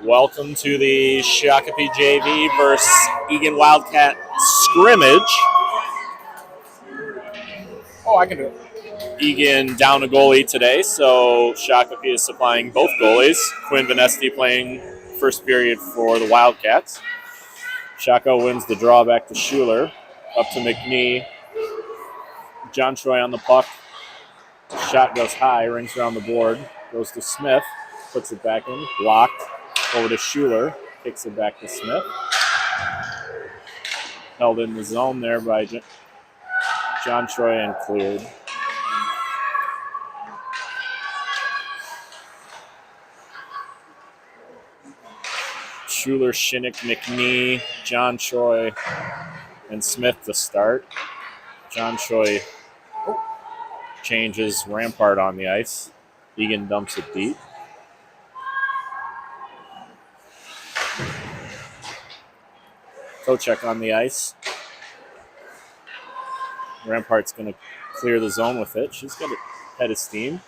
Welcome to the Shakopee JV versus Eagan Wildcat scrimmage. Oh, I can do it. Eagan down a goalie today, so Shakopee is supplying both goalies. Quinn Vanesti playing first period for the Wildcats. Shako wins the draw back to Schuler. Up to McNee. John Troy on the puck. Shot goes high, rings around the board. Goes to Smith. Puts it back in. Blocked. Over to Schuler. Kicks it back to Smith. Held in the zone there by John Troy and cleared. Schuler, Shinnick, McNee, John Troy, and Smith to start. John Troy changes Rampart on the ice. Eagan dumps it deep. Kochek on the ice. Rampart's going to clear the zone with it. She's got a head of steam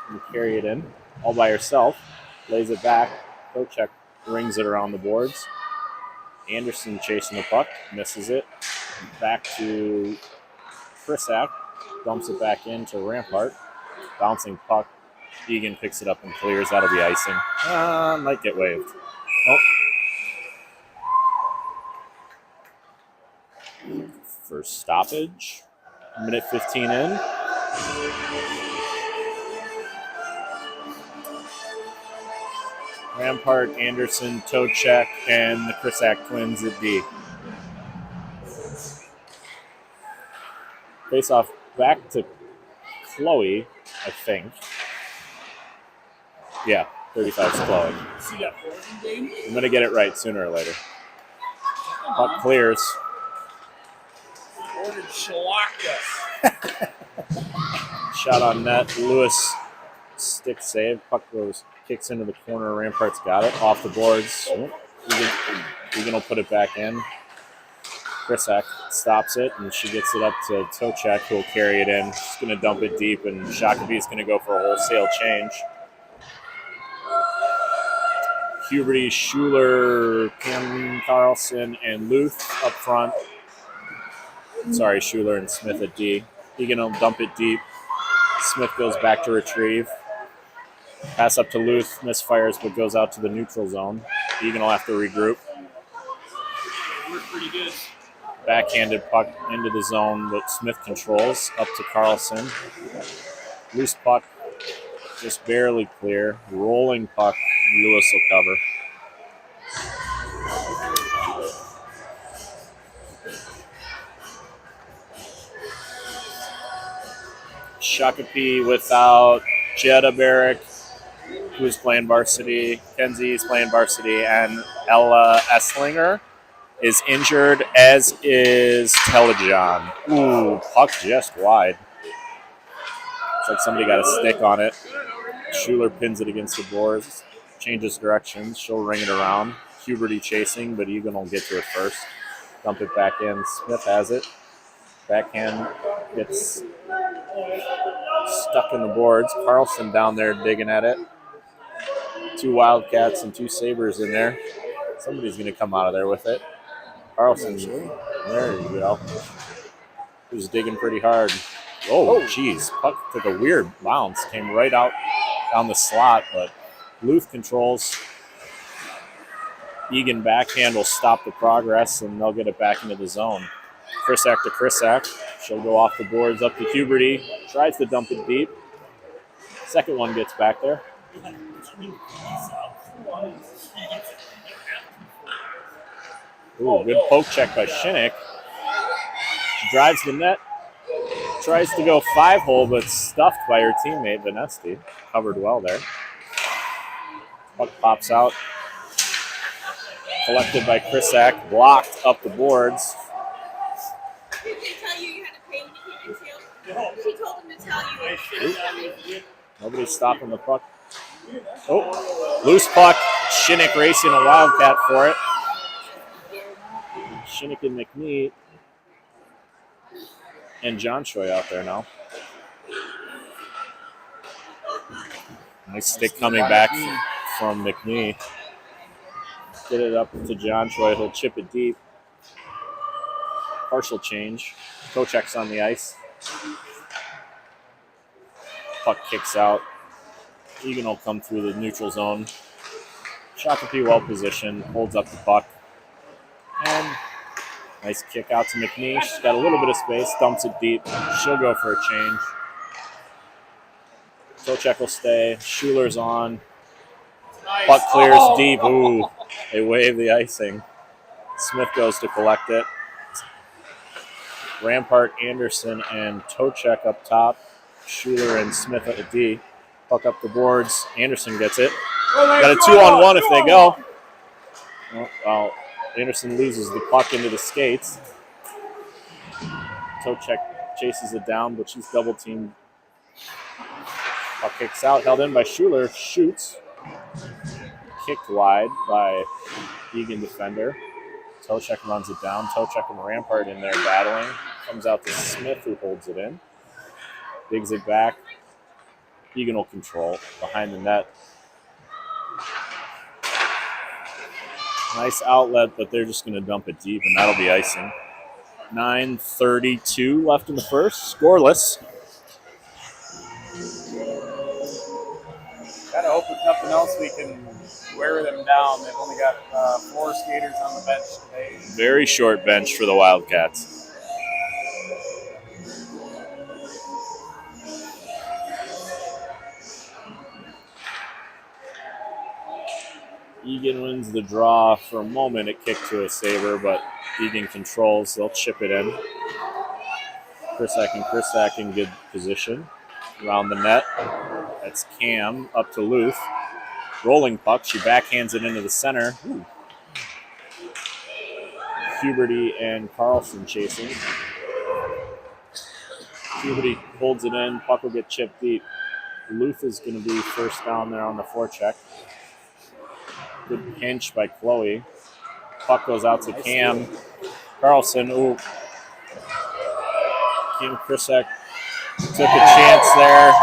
and carry it in all by herself. Lays it back. Kochek rings it around the boards. Anderson chasing the puck. Misses it. Back to Krisak. Dumps it back into Rampart. Bouncing puck. Eagan picks it up and clears. That'll be icing. Might get waved. Nope. First stoppage. Minute 15 in. Rampart, Anderson, Tochek, and the Krisak twins at D. Face off back to Chloe, I think. Yeah, 35 is Chloe. I'm going to get it right sooner or later. Puck clears. Shot on net. Lewis stick save. Puck goes, kicks into the corner. Rampart's got it. Off the boards. Eagan will put it back in. Krisak stops it, and she gets it up to Tochek, who will carry it in. She's going to dump it deep, and Shakopee is going to go for a wholesale change. Huberty, Schuler, Pam Carlson, and Luth up front. Sorry, Schuler and Smith at D. Eagan will dump it deep. Smith goes back to retrieve. Pass up to Luth, misfires, but goes out to the neutral zone. Eagan will have to regroup. Worked pretty good. Backhanded puck into the zone, but Smith controls. Up to Carlson. Loose puck, just barely clear. Rolling puck, Lewis will cover. Shakopee without Jetta Barrick, who's playing varsity. Kenzie's playing varsity, and Ella Esslinger is injured, as is Telejohn. Ooh, puck just wide. It's like somebody got a stick on it. Schuler pins it against the boards, changes directions. She'll ring it around. Huberty chasing, but Eagan will get to it first. Dump it back in. Smith has it. Backhand gets stuck in the boards. Carlson down there digging at it. Two Wildcats and two Sabers in there. Somebody's going to come out of there with it. Carlson, there you go. He was digging pretty hard. Oh, jeez. Puck took a weird bounce. Came right out down the slot, but Luth controls. Eagan backhand will stop the progress, and they'll get it back into the zone. Krisak to Krisak. She'll go off the boards up to Huberty. Tries to dump it deep. Second one gets back there. Ooh, good poke check by Shinnick. She drives the net. Tries to go 5-hole, but stuffed by her teammate, Vanesti. Covered well there. Puck pops out. Collected by Krisak. Blocked up the boards. Did she tell you had to pay when you came in? She told him to tell you. Nobody's stopping the puck. Oh, loose puck. Shinnick racing a Wildcat for it. Shinnick and McNee. And John Troy out there now. Nice stick coming back from McNee. Get it up to John Troy. He'll chip it deep. Partial change. Kochek's on the ice. Puck kicks out. Eagan will come through the neutral zone. Shakopee well positioned. Holds up the puck. And nice kick out to McNee. She's got a little bit of space. Dumps it deep. She'll go for a change. Kochek will stay. Schuler's on. Puck clears deep. Ooh, they wave the icing. Smith goes to collect it. Rampart, Anderson, and Tochek up top. Schuler and Smith at the D. Puck up the boards. Anderson gets it. Got a 2-on-1 if they go. Well, Anderson loses the puck into the skates. Tochek chases it down, but she's double teamed. Puck kicks out, held in by Schuler. Shoots. Kicked wide by Eagan defender. Tochek runs it down. Tochek and Rampart in there battling. Comes out to Smith, who holds it in. Digs it back. Eagan will control behind the net. Nice outlet, but they're just going to dump it deep, and that'll be icing. 9:32 left in the first. Scoreless. Gotta hope with nothing else we can wear them down. They've only got 4 skaters on the bench today. Very short bench for the Wildcats. Eagan wins the draw. For a moment, it kicked to a Saber, but Eagan controls. They'll chip it in. Krisak in good position. Around the net. That's Cam up to Luth. Rolling puck. She backhands it into the center. Ooh. Huberty and Carlson chasing. Huberty holds it in. Puck will get chipped deep. Luth is going to be first down there on the forecheck. Good pinch by Chloe. Puck goes out to Cam. Carlson, ooh. Kim Krisak took a chance there.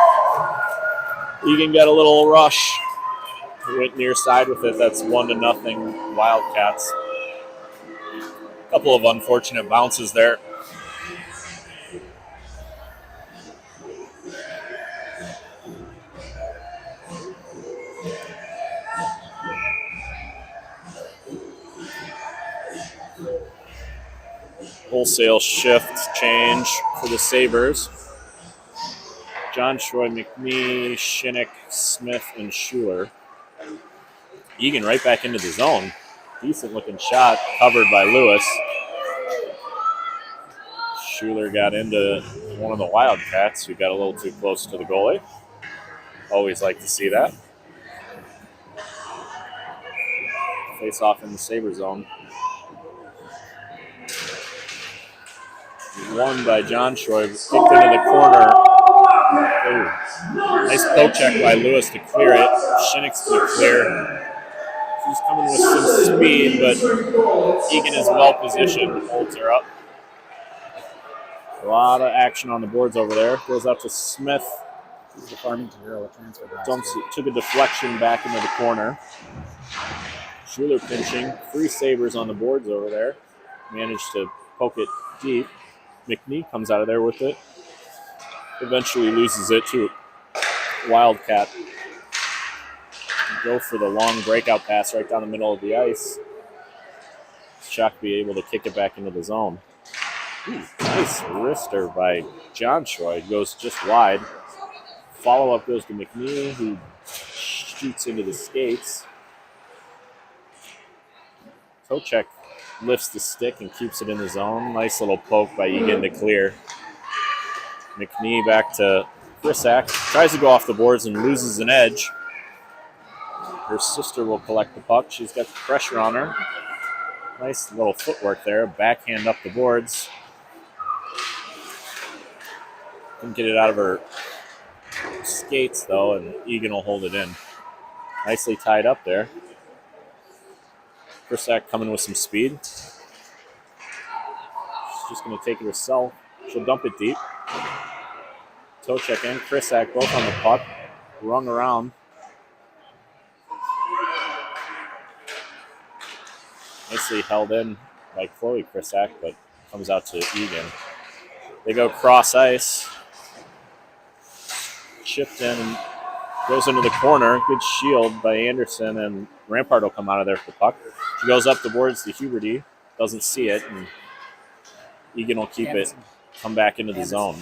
Eagan got a little rush. Went near side with it. That's 1-0 Wildcats. A couple of unfortunate bounces there. Wholesale shift change for the Sabers. John Troy, McNee, Shinnick, Smith, and Schuler. Eagan right back into the zone. Decent looking shot, covered by Lewis. Schuler got into one of the Wildcats who got a little too close to the goalie. Always like to see that. Face off in the Saber zone. Won by John Troy, kicked into the corner. Ooh. Nice poke check by Lewis to clear it. Shinnick's to clear. She's coming with some speed, but Eagan is well positioned, holds her up. A lot of action on the boards over there. Goes up to Smith. He's the Farmington Hero transfer. Dumps it, took a deflection back into the corner. Schuler pinching. 3 Sabers on the boards over there. Managed to poke it deep. McNee comes out of there with it. Eventually loses it to Wildcat. Go for the long breakout pass right down the middle of the ice. Chuck be able to kick it back into the zone. Ooh, nice wrister by John Troy. Goes just wide. Follow-up goes to McNee, who shoots into the skates. Tochek lifts the stick and keeps it in the zone. Nice little poke by Eagan to clear. McNee back to Krisak. Tries to go off the boards and loses an edge. Her sister will collect the puck. She's got the pressure on her. Nice little footwork there. Backhand up the boards. Couldn't get it out of her skates, though, and Eagan will hold it in. Nicely tied up there. Krisak coming with some speed. She's just going to take it herself. She'll dump it deep. Tochek and Krisak both on the puck. Rung around. nicely held in by Chloe Krisak, but comes out to Eagan. They go cross ice. Chipped in and goes into the corner. Good shield by Anderson, and Rampart will come out of there for the puck. She goes up the boards to Huberty. Doesn't see it, and Eagan will keep it. Come back into the zone.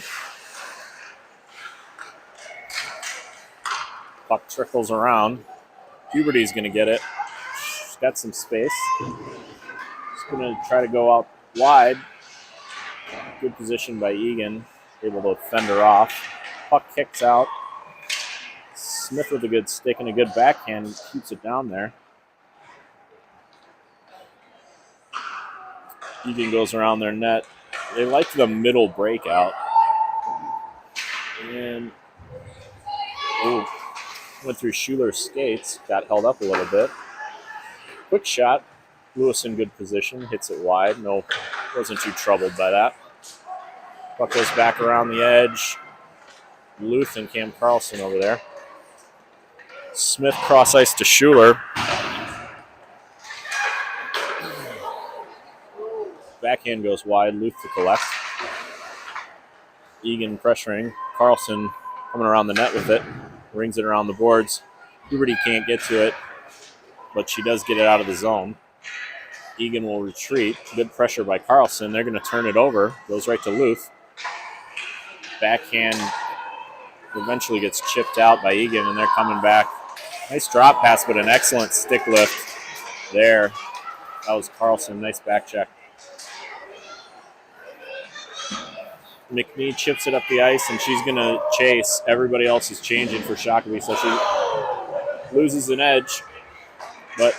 Puck trickles around. Huberty's going to get it. She's got some space. She's going to try to go out wide. Good position by Eagan. Able to fend her off. Puck kicks out. Smith with a good stick and a good backhand. Keeps it down there. Eagan goes around their net. They like the middle breakout. And went through Schuler's skates. Got held up a little bit. Quick shot. Lewis in good position. Hits it wide. No, wasn't too troubled by that. Puck goes back around the edge. Luth and Cam Carlson over there. Smith cross ice to Schuler. Backhand goes wide. Luth to collect. Eagan pressuring. Carlson coming around the net with it. Rings it around the boards. Huberty can't get to it, but she does get it out of the zone. Eagan will retreat. Good pressure by Carlson. They're going to turn it over. Goes right to Luth. Backhand eventually gets chipped out by Eagan, and they're coming back. Nice drop pass, but an excellent stick lift there. That was Carlson. Nice back check. McNee chips it up the ice, and she's going to chase. Everybody else is changing for Shakopee, so she loses an edge. But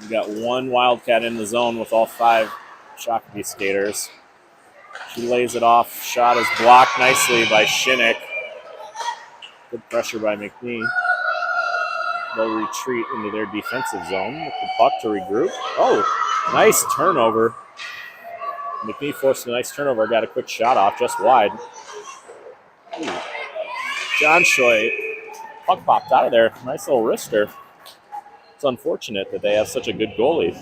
we got one Wildcat in the zone with all 5 Shakopee skaters. She lays it off. Shot is blocked nicely by Shinnick. Good pressure by McNee. They'll retreat into their defensive zone with the puck to regroup. Oh, nice turnover. McNee forced a nice turnover. Got a quick shot off just wide. Ooh. John Choi. Puck popped out of there. Nice little wrister. It's unfortunate that they have such a good goalie.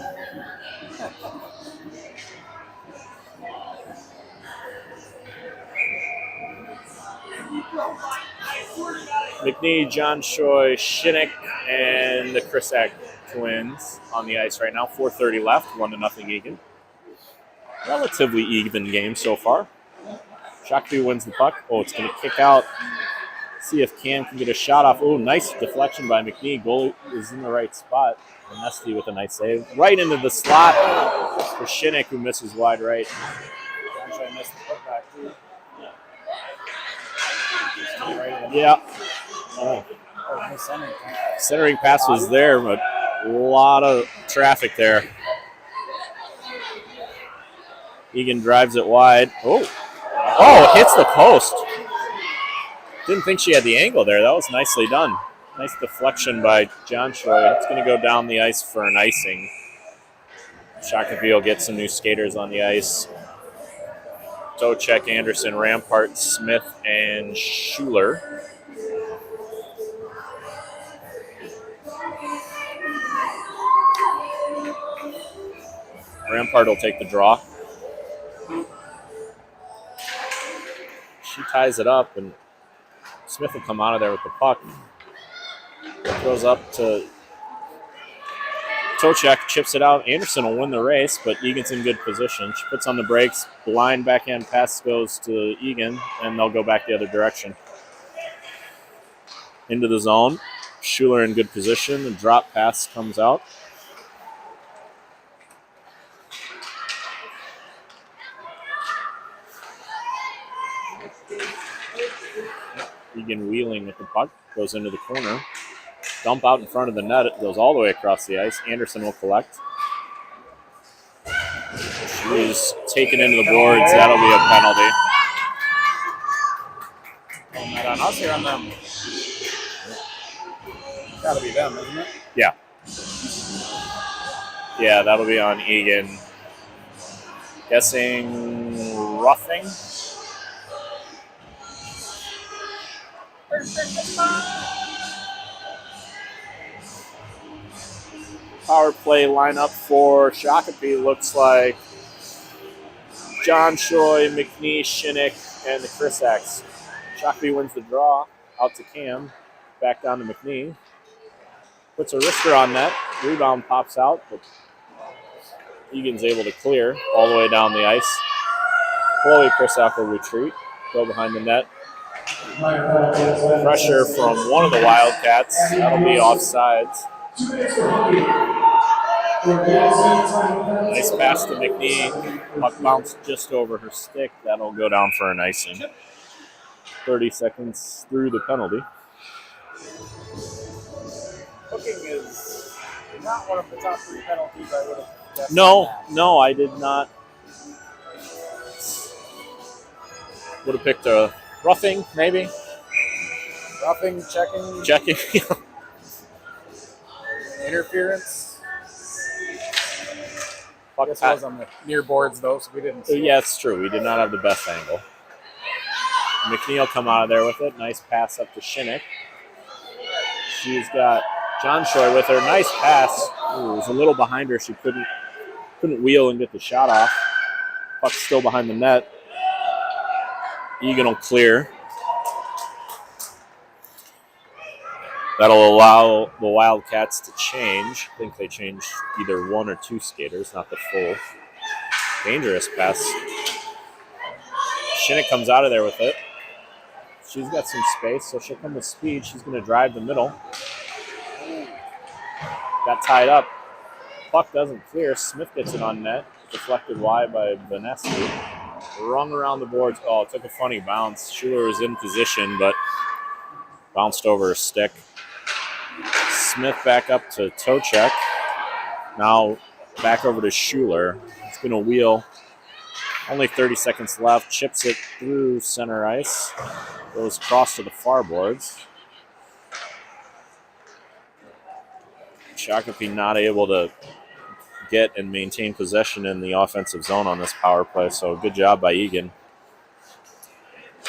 McNee, John Choi, Shinnick, and the Krisak twins on the ice right now. 4:30 left. 1-0 Eagan. Relatively even game so far. Shakopee wins the puck. Oh, it's going to kick out. See if Cam can get a shot off. Oh, nice deflection by McNee. Goalie is in the right spot. And Nesty with a nice save. Right into the slot for Shinnick, who misses wide right. John missed the putback too. Yeah. Centering pass was there, but a lot of traffic there. Eagan drives it wide. Oh, hits the post. Didn't think she had the angle there. That was nicely done. Nice deflection by John Choi. It's going to go down the ice for an icing. Shakopee will get some new skaters on the ice. Docek, Anderson, Rampart, Smith, and Schuler. Rampart will take the draw. She ties it up, and Smith will come out of there with the puck. Goes up to Tocek, chips it out. Anderson will win the race, but Egan's in good position. She puts on the brakes. Blind backhand pass goes to Eagan, and they'll go back the other direction. Into the zone. Schuler in good position. The drop pass comes out. Eagan wheeling with the puck. Goes into the corner. Dump out in front of the net. It goes all the way across the ice. Anderson will collect. She's taken into the boards. That'll be a penalty. Oh, not on us or on them? Gotta be them, isn't it? Yeah. Yeah, that'll be on Eagan. Guessing roughing. power play lineup for Shakopee looks like John Choi, McNee, Shinnick, and the Chris X. Shakopee wins the draw. Out to Cam. Back down to McNee. Puts a wrister on net. Rebound pops out, but Eagan's able to clear all the way down the ice. Chloe Krisak will retreat. Go behind the net. Pressure from one of the Wildcats. That'll be offsides. Nice pass to McNee. Puck bounced just over her stick. That'll go down for an icing. 30 seconds through the penalty. Hooking is not one of the top 3 penalties I would have guessed. No, I did not. Would have picked a roughing, maybe. Roughing, checking, Interference. This was on the near boards, though, so we didn't see Yeah, it's true. We did not have the best angle. McNeil come out of there with it. Nice pass up to Shinnick. She's got John Choi with her. Nice pass. Ooh, it was a little behind her. She couldn't wheel and get the shot off. Puck's still behind the net. Eagan will clear. That'll allow the Wildcats to change. I think they changed either 1 or 2 skaters, not the full. Dangerous pass. Shinnick comes out of there with it. She's got some space, so she'll come with speed. She's going to drive the middle. Got tied up. Puck doesn't clear. Smith gets it on net. Deflected wide by Vanessa. Rung around the boards. Oh, it took a funny bounce. Schuler was in position, but bounced over her stick. Smith back up to Tochek. Now back over to Schuler. He's going to wheel. Only 30 seconds left. Chips it through center ice. Goes across to the far boards. Shakopee not able to get and maintain possession in the offensive zone on this power play, so good job by Eagan.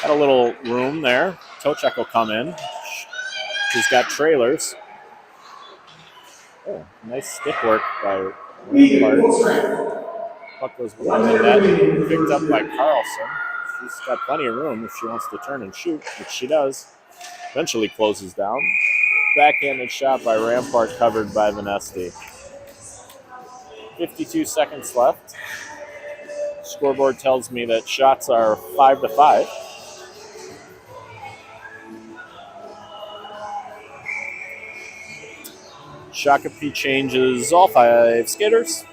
Got a little room there. Tochek will come in. He's got trailers. Oh, nice stick work by Rampart. Puck goes behind the net, picked up by Carlson. She's got plenty of room if she wants to turn and shoot, which she does. Eventually closes down. Backhanded shot by Rampart, covered by Vanesti. 52 seconds left. Scoreboard tells me that shots are 5-5. Shakopee changes all 5 skaters.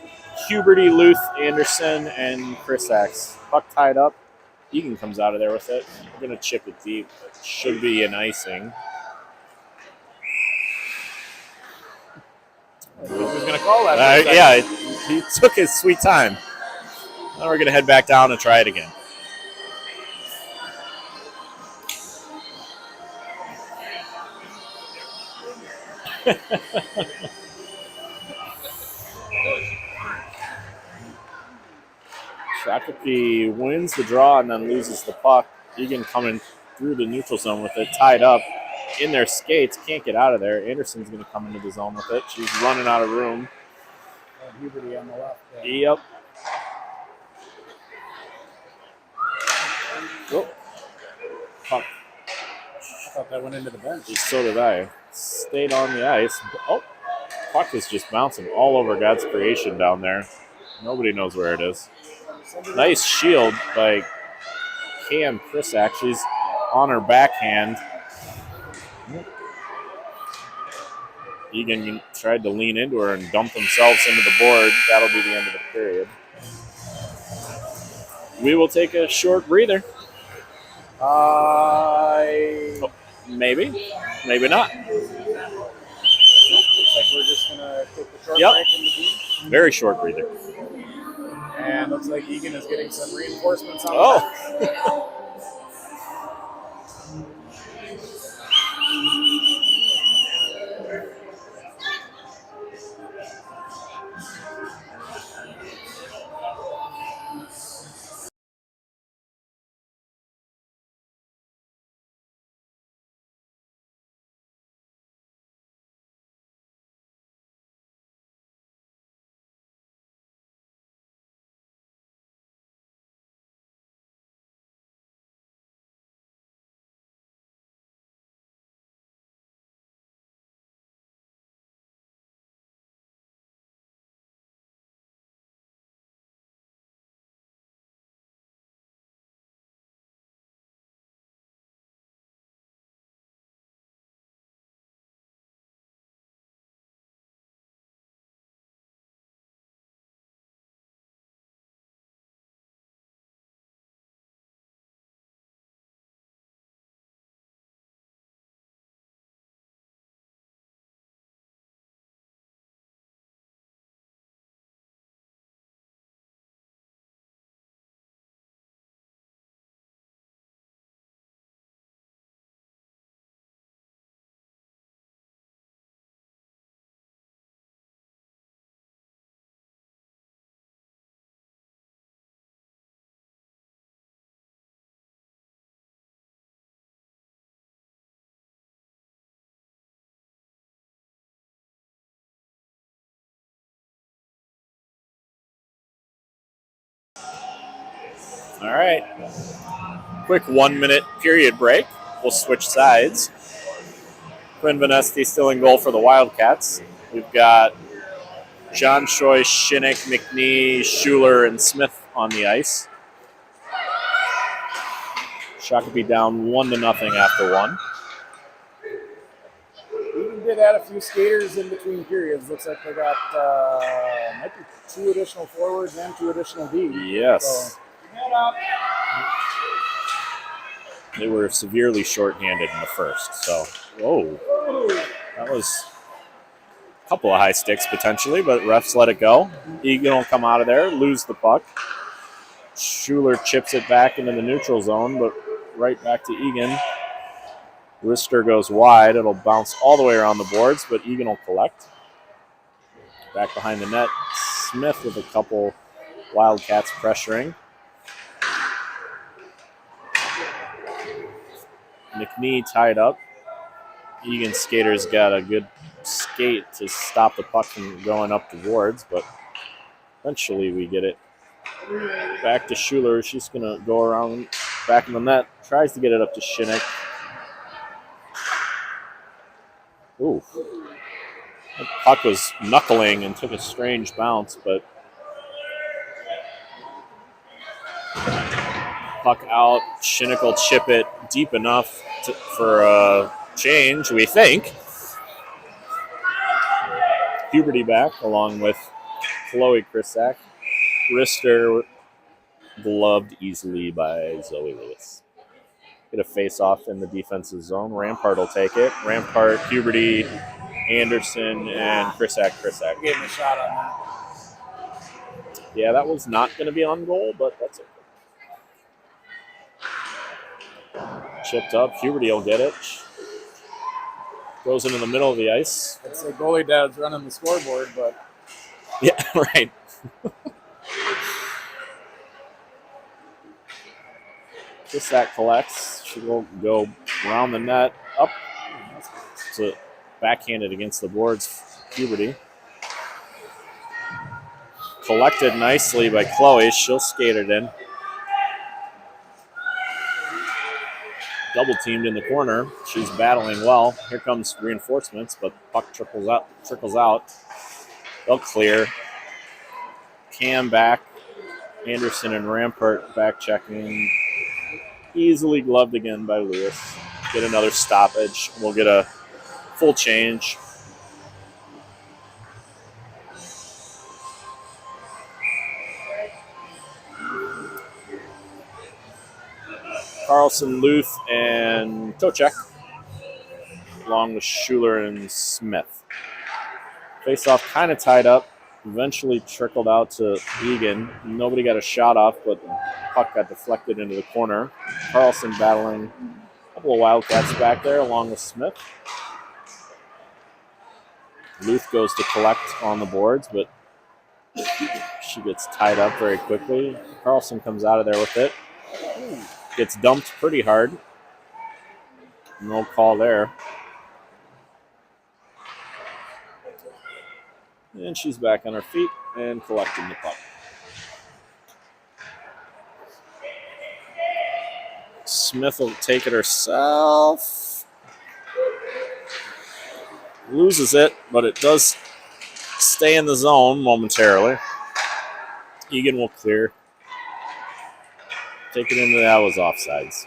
Huberty, Luth, Anderson, and Chris X. Puck tied up. Eagan comes out of there with it. We're going to chip it deep. It should be an icing. Who's going to call that? Yeah, he took his sweet time. Now we're going to head back down and try it again. Shakopee wins the draw and then loses the puck. Eagan coming through the neutral zone with it, tied up in their skates, can't get out of there. Anderson's going to come into the zone with it. She's running out of room. Huberty on the left. Yep. Oh. Puck. I thought that went into the bench. So did I. Stayed on the ice. Oh, puck is just bouncing all over God's creation down there. Nobody knows where it is. Nice shield by Cam Krisak. She's on her backhand. Eagan tried to lean into her and dump themselves into the board. That'll be the end of the period. We will take a short breather. Maybe. Maybe not. Looks like we're just going to take a short break in between. Very short breather. And looks like Eagan is getting some reinforcements on Oh. All right. Quick 1 minute period break. We'll switch sides. Quinn Vanesti still in goal for the Wildcats. We've got John Choi, Shinnick, McNee, Schuler, and Smith on the ice. Shakopee down 1-0 after one. Eagan did add a few skaters in between periods. Looks like they got might be 2 additional forwards and 2 additional D. Yes. So, They were severely shorthanded in the first. So, whoa. That was a couple of high sticks potentially, but refs let it go. Eagan will come out of there, lose the puck. Schuler chips it back into the neutral zone, but right back to Eagan. Rister goes wide. It'll bounce all the way around the boards, but Eagan will collect. Back behind the net, Smith with a couple Wildcats pressuring. McNee tied up. Eagan skater's got a good skate to stop the puck from going up the boards, but eventually we get it back to Schuler. She's going to go around back in the net, tries to get it up to Shinnick. Ooh. The puck was knuckling and took a strange bounce, but puck out. Shinnick will chip it deep enough for a change, we think. Puberty back along with Chloe Krisak. Rister gloved easily by Zoe Lewis. Get a face-off in the defensive zone. Rampart will take it. Rampart, Puberty, Anderson, and Krisak. gave him a shot on that. Yeah, that was not going to be on goal, but that's okay. Chipped up. Puberty will get it. Goes into the middle of the ice. I'd say goalie dad's running the scoreboard, but Yeah, right. Krisak collects. She will go around the net, up to backhanded against the boards. Puberty. Collected nicely by Chloe. She'll skate it in. Double teamed in the corner. She's battling well. Here comes reinforcements, but puck trickles out. They'll clear. Cam back. Anderson and Rampart back checking. Easily gloved again by Lewis. Get another stoppage. We'll get a full change. Carlson, Luth, and Tocek, along with Schuler and Smith. Face-off kind of tied up. Eventually trickled out to Eagan. Nobody got a shot off, but the puck got deflected into the corner. Carlson battling a couple of Wildcats back there, along with Smith. Luth goes to collect on the boards, but she gets tied up very quickly. Carlson comes out of there with it. Gets dumped pretty hard. No call there. And she's back on her feet and collecting the puck. Smith will take it herself. Loses it, but it does stay in the zone momentarily. Eagan will clear. Take it into that was offsides.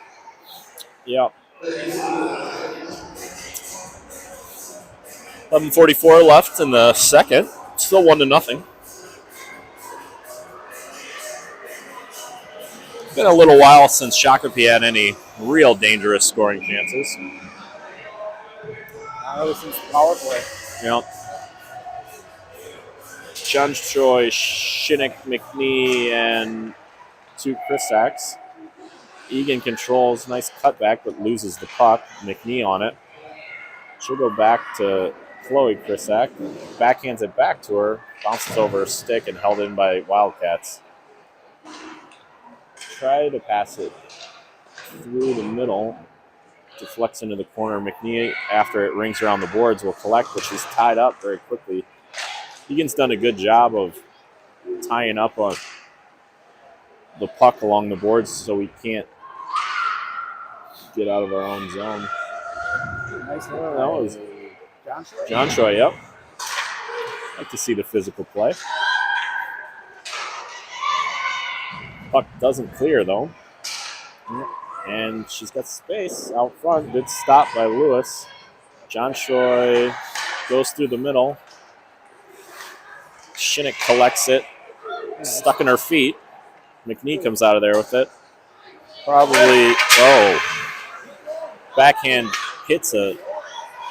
Yep. 11:44 left in the second. Still 1-0. Been a little while since Shakopee had any real dangerous scoring chances. Ever since the power play. Yep. John Choi, Shinnick, McNee, and 2 Krisaks. Eagan controls, nice cutback, but loses the puck. McNee on it. She'll go back to Chloe Krisak. Backhands it back to her. Bounces over her stick and held in by Wildcats. Try to pass it through the middle. Deflects into the corner. McNee, after it rings around the boards, will collect, but she's tied up very quickly. Eagan's done a good job of tying up on the puck along the boards so we can't get out of our own zone. Nice That was John Shore. John Choi, yep. Like to see the physical play. Puck doesn't clear, though. And she's got space out front. Good stop by Lewis. John Choi goes through the middle. Shinnick collects it. Stuck in her feet. McNee comes out of there with it. Probably, backhand hits a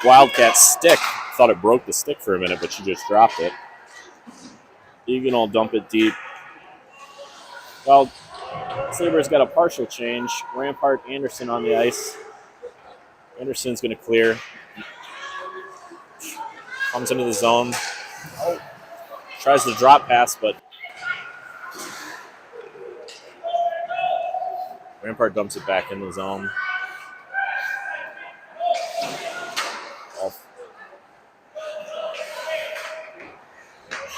Wildcat stick. Thought it broke the stick for a minute, but she just dropped it. Eagan will dump it deep. Well, Sabers got a partial change. Rampart, Anderson on the ice. Anderson's going to clear. Comes into the zone. Tries to drop pass, but Rampart dumps it back in the zone.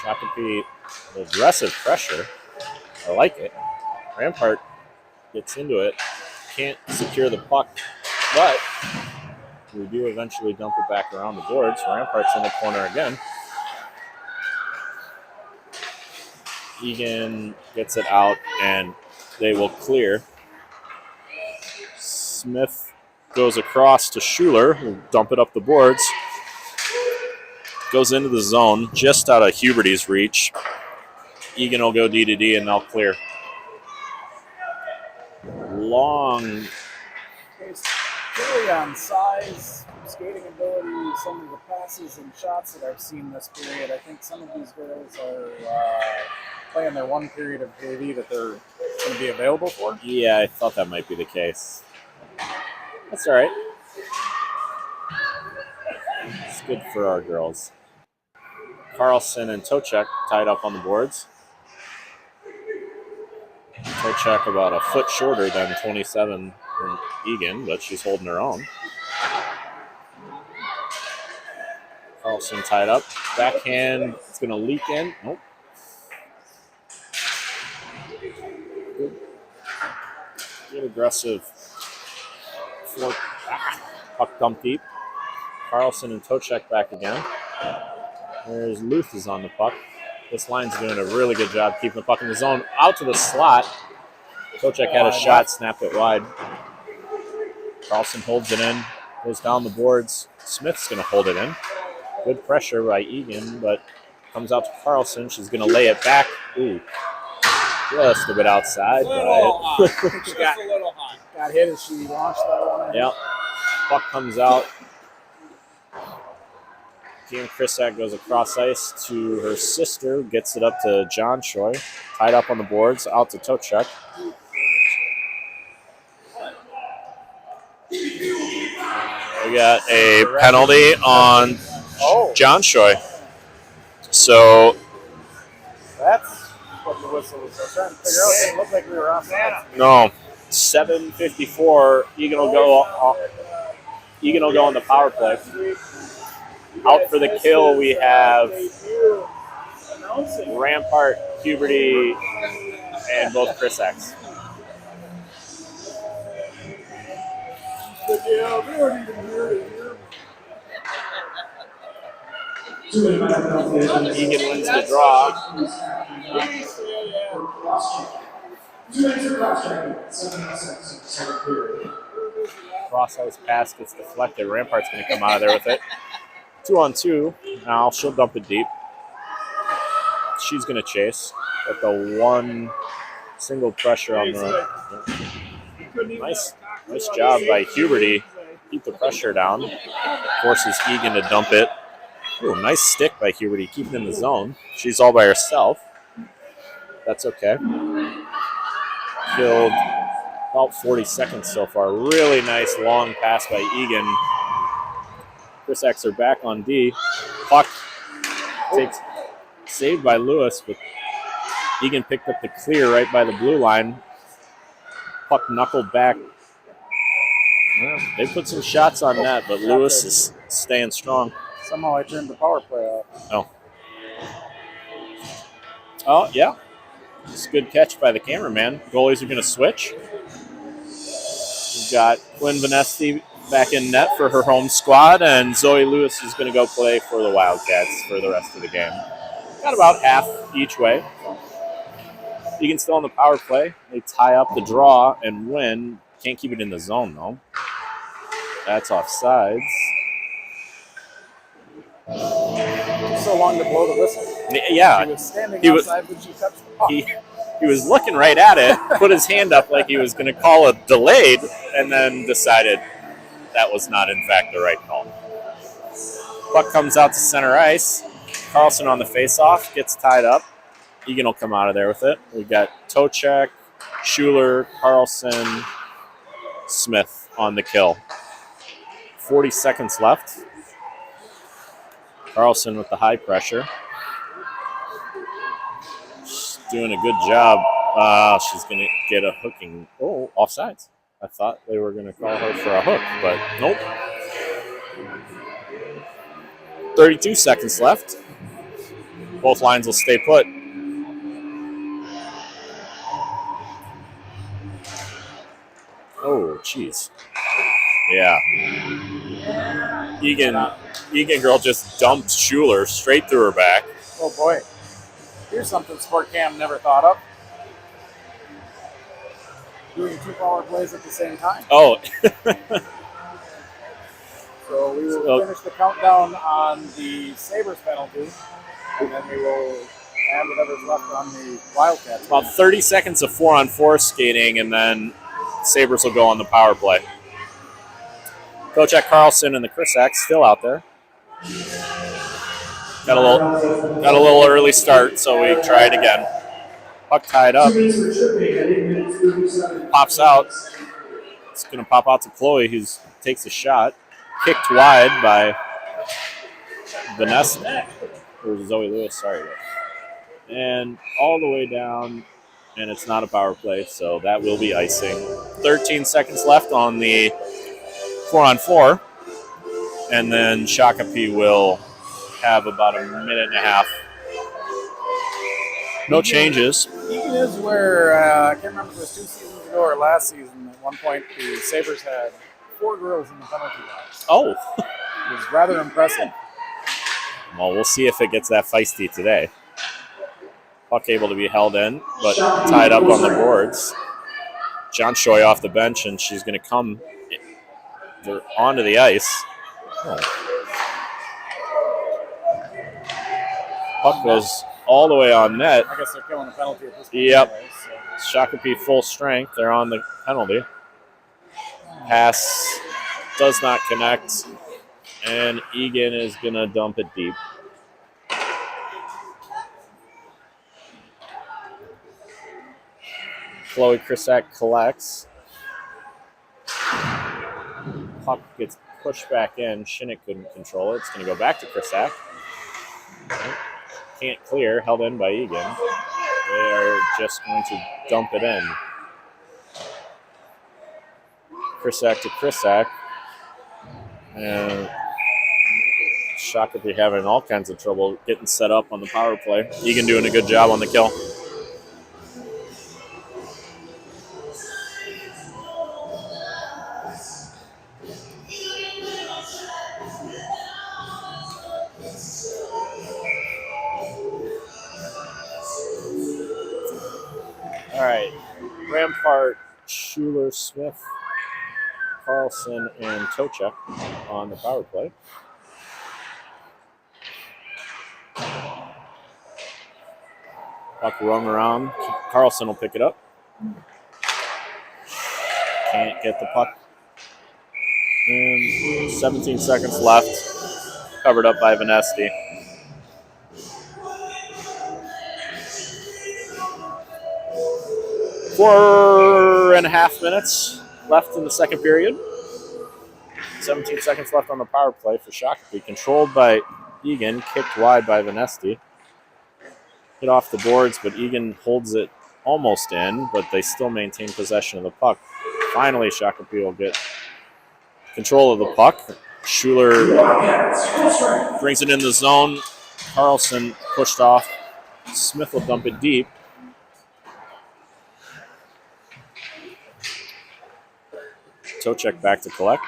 Shakopee, aggressive pressure. I like it. Rampart gets into it. Can't secure the puck, but we do eventually dump it back around the boards. Rampart's in the corner again. Eagan gets it out, and they will clear. Smith goes across to Schuler, who'll dump it up the boards. Goes into the zone, just out of Huberty's reach. Eagan will go D to D, and they'll clear. Long. Clearly on size, skating ability, some of the passes and shots that I've seen this period, I think some of these girls are playing their one period of JV that they're going to be available for. Yeah, I thought that might be the case. That's all right. It's good for our girls. Carlson and Tochek tied up on the boards. Tochek about a foot shorter than 27 in Eagan, but she's holding her own. Carlson tied up. Backhand, it's going to leak in. Nope. Good aggressive fork. Puck dump deep. Carlson and Tochek back again. There's Luth is on the puck. This line's doing a really good job keeping the puck in the zone. Out to the slot. Tochek had a shot, snapped it wide. Carlson holds it in, goes down the boards. Smith's going to hold it in. Good pressure by Eagan, but comes out to Carlson. She's going to lay it back. Ooh, just a bit outside. Just a little hot. Got hit as she launched that one. Yep. Puck comes out. Kim Krisak goes across ice to her sister, gets it up to John Choi. Tied up on the boards, out to Tochek. We got a penalty on John Choi. So that's what the whistle was. I was trying to figure out. It didn't look like we were offside. no, 7:54. Eagan will go on the power play. Out for the kill, we have Rampart, Huberty, and both Krisaks. Eagan wins the draw. Cross ice pass gets deflected. Rampart's going to come out of there with it. 2-on-2. Now she'll dump it deep. She's going to chase. But the one single pressure on the... Nice job by Huberty. Keep the pressure down. Forces Eagan to dump it. Ooh, nice stick by Huberty, keeping in the zone. She's all by herself. That's okay. Killed about 40 seconds so far. Really nice long pass by Eagan. Krisaks are back on D. Puck takes saved by Lewis, but Eagan picked up the clear right by the blue line. Puck knuckled back. Well, they put some shots on net, but Lewis is staying strong. Somehow I turned the power play off. Oh, yeah. It's a good catch by the cameraman. Goalies are going to switch. We've got Quinn Vanesti back in net for her home squad, and Zoe Lewis is going to go play for the Wildcats for the rest of the game. Got about half each way. Eagan still on the power play. They tie up the draw and win. Can't keep it in the zone, though. That's offsides. So long to blow the whistle. Yeah. He was standing outside when she touched the puck. He was looking right at it, put his hand up like he was going to call a delayed, and then decided that was not, in fact, the right call. Puck comes out to center ice. Carlson on the faceoff, gets tied up. Eagan will come out of there with it. We got Tochek, Schuler, Carlson, Smith on the kill. 40 seconds left. Carlson with the high pressure. She's doing a good job. She's going to get a hooking. Oh, offsides. I thought they were going to call her for a hook, but nope. 32 seconds left. Both lines will stay put. Oh, jeez. Yeah. Eagan girl just dumped Schuler straight through her back. Oh, boy. Here's something Sport Cam never thought of. Doing 2 power plays at the same time. Oh. So we will finish the countdown on the Sabers penalty, and then we will add whatever's left on the Wildcats. About 30 seconds of 4-on-4 skating, and then Sabers will go on the power play. Kochak, Carlson, and the Krisak still out there. Got a little early start, so we try it again. Puck tied up. Pops out. It's going to pop out to Chloe, who takes a shot. Kicked wide by Vanessa. Or Zoe Lewis, sorry. And all the way down, and it's not a power play, so that will be icing. 13 seconds left on the 4-on-4. And then Shakopee will have about a minute and a half. No changes. Eagan is where, I can't remember if it was 2 seasons ago or last season, at one point the Sabres had 4 girls in the penalty box. Oh. It was rather impressive. Well, we'll see if it gets that feisty today. Puck able to be held in, but tied up on the boards. John Shoy off the bench, and she's going to come onto the ice. Oh. Puck goes all the way on net. I guess they're killing the penalty at this point. Yep. Anyway, so. Shakopee full strength. They're on the penalty. Pass does not connect, and Eagan is going to dump it deep. Chloe Krisak collects. Puck gets pushed back in. Shinnick couldn't control it. It's going to go back to Krisak. Can't clear. Held in by Eagan. They are just going to dump it in. Krisak to Krisak. And Shakopee having all kinds of trouble getting set up on the power play. Eagan doing a good job on the kill. All right, Rampart, Schuler, Smith, Carlson, and Tochek on the power play. Puck run around. Carlson will pick it up. Can't get the puck. And 17 seconds left. Covered up by Vanesti. Four and a half minutes left in the second period. 17 seconds left on the power play for Shakopee. Controlled by Eagan, kicked wide by Vanesti. Hit off the boards, but Eagan holds it almost in, but they still maintain possession of the puck. Finally, Shakopee will get control of the puck. Schuler brings it in the zone. Carlson pushed off. Smith will dump it deep. Tocek back to collect.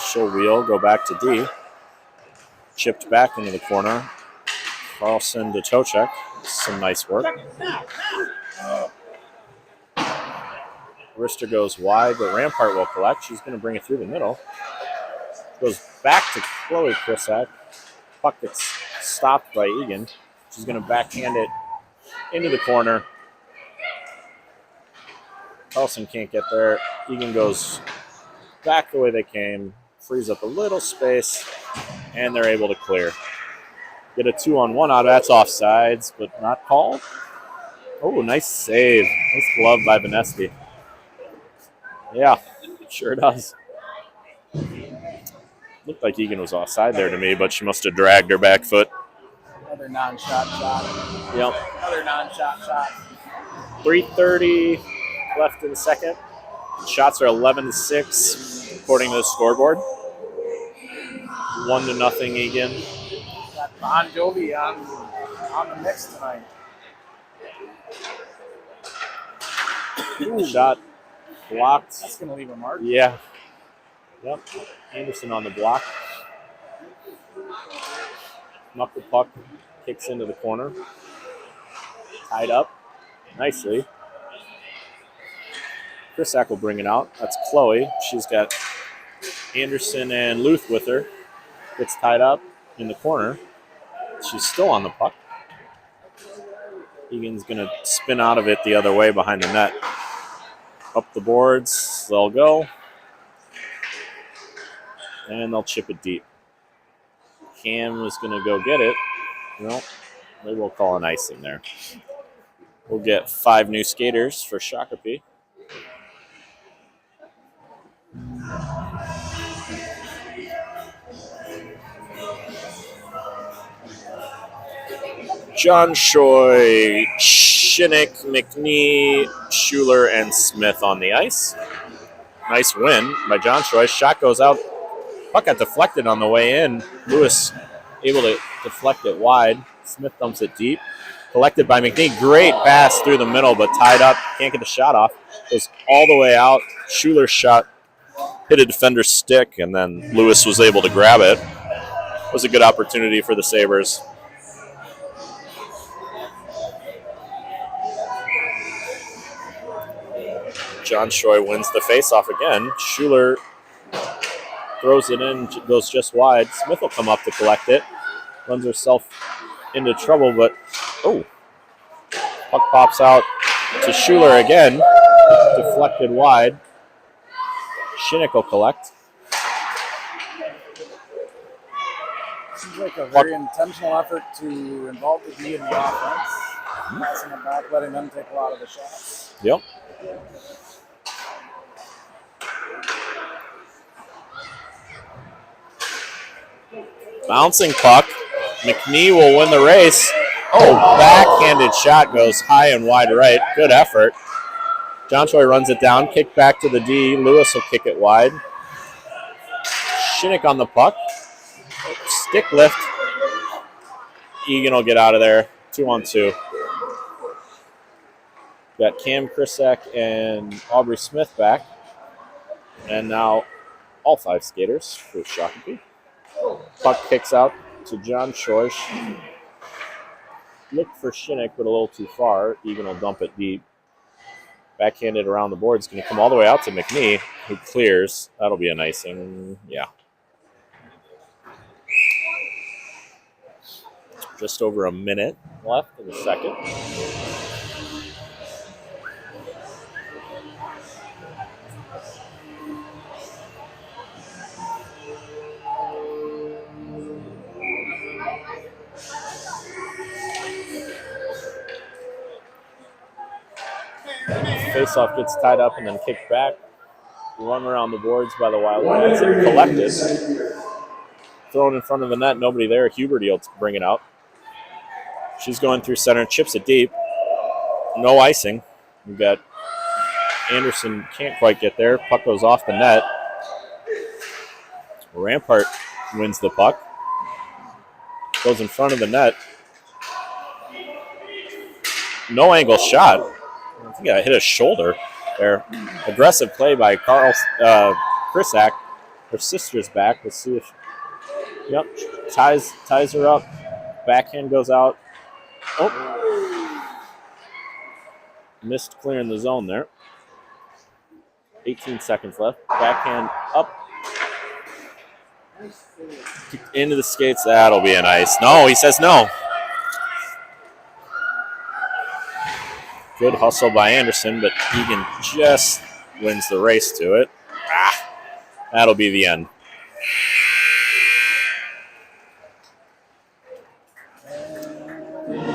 She'll wheel, go back to D. Chipped back into the corner. Carlson to Tocek. Some nice work. Rister goes wide, but Rampart will collect. She's going to bring it through the middle. Goes back to Chloe Krisak. Puck gets stopped by Eagan. She's going to backhand it into the corner. Carlson can't get there. Eagan goes back the way they came, frees up a little space, and they're able to clear. Get a 2-on-1 out of that's offsides, but not called. Oh, nice save. Nice glove by Vaneski. Yeah, sure does. Looked like Eagan was offside there to me, but she must have dragged her back foot. Another non-shot shot. Yep. Another non-shot shot. 3:30 left in the second. Shots are 11-6, according to the scoreboard. 1-0 Eagan. Got Bon Jovi on the mix tonight. Shot blocked. That's going to leave a mark. Yeah. Yep. Anderson on the block. Knuckle puck kicks into the corner. Tied up nicely. Krisak will bring it out. That's Chloe. She's got Anderson and Luth with her. Gets tied up in the corner. She's still on the puck. Egan's going to spin out of it the other way behind the net. Up the boards. They'll go. And they'll chip it deep. Cam was going to go get it. No, they will call an icing there. We'll get 5 new skaters for Shakopee. John Shoy, Shinnick, McNee, Schuler, and Smith on the ice. Nice win by John Shoy. Shot goes out. Puck got deflected on the way in. Lewis able to deflect it wide. Smith dumps it deep. Collected by McNee. Great pass through the middle, but tied up. Can't get the shot off. Goes all the way out. Schuler's shot hit a defender's stick, and then Lewis was able to grab it. It was a good opportunity for the Sabers. John Shoy wins the faceoff again. Schuler throws it in, goes just wide. Smith will come up to collect it. Runs herself into trouble, but puck pops out to Schuler again. Deflected wide. Shinnick will collect. Seems like a very intentional effort to involve the D in the offense. Passing it back, letting them take a lot of the shots. Yep. Bouncing puck. McNee will win the race. Backhanded shot goes high and wide right. Good effort. John Choi runs it down. Kick back to the D. Lewis will kick it wide. Shinnick on the puck. Stick lift. Eagan will get out of there. 2-on-2. Got Cam Krisak and Aubrey Smith back. And now all 5 skaters for Shakopee. Puck kicks out to John Choi. Looked for Shinnick, but a little too far. Eagan will dump it deep. Backhanded around the board. It's going to come all the way out to McNee, who clears. That'll be an icing. Yeah. Just over a minute left in the second. Faceoff gets tied up and then kicked back. Run around the boards by the Wildcats and collected. Thrown in front of the net, nobody there. Huberty will bring it out. She's going through center, chips it deep. No icing. We've got Anderson can't quite get there. Puck goes off the net. Rampart wins the puck. Goes in front of the net. No angle shot. I think I hit his shoulder there. Aggressive play by Chris Ack, her sister's back. Let's see if. Yep, ties her up. Backhand goes out. Oh, missed clearing the zone there. 18 seconds left. Backhand up. Into the skates. That'll be an ice. No, he says no. Good hustle by Anderson, but Eagan just wins the race to it. That'll be the end.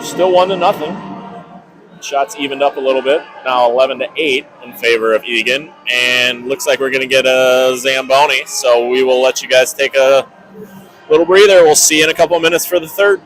Still 1-0. Shots evened up a little bit. Now 11-8 in favor of Eagan, and looks like we're going to get a Zamboni. So we will let you guys take a little breather. We'll see you in a couple of minutes for the third.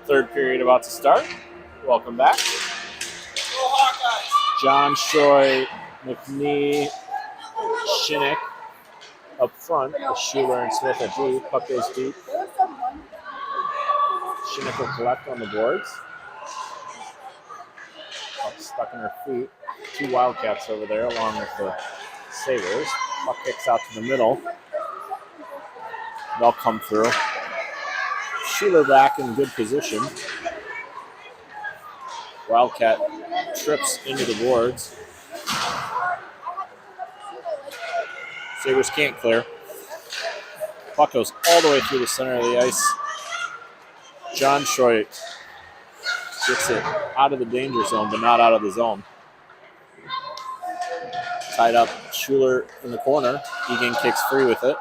Third period about to start. Welcome back. John, Shoy, McNee, Shinnick up front with Schuler and Smith at D. Puck goes deep. Shinnick will collect on the boards. Puck stuck in her feet. 2 Wildcats over there along with the Sabers. Puck kicks out to the middle. They'll come through. Schuler back in good position. Wildcat trips into the boards. Sabers can't clear. Puck goes all the way through the center of the ice. John Shoy gets it out of the danger zone, but not out of the zone. Tied up, Schuler in the corner. Eagan kicks free with it.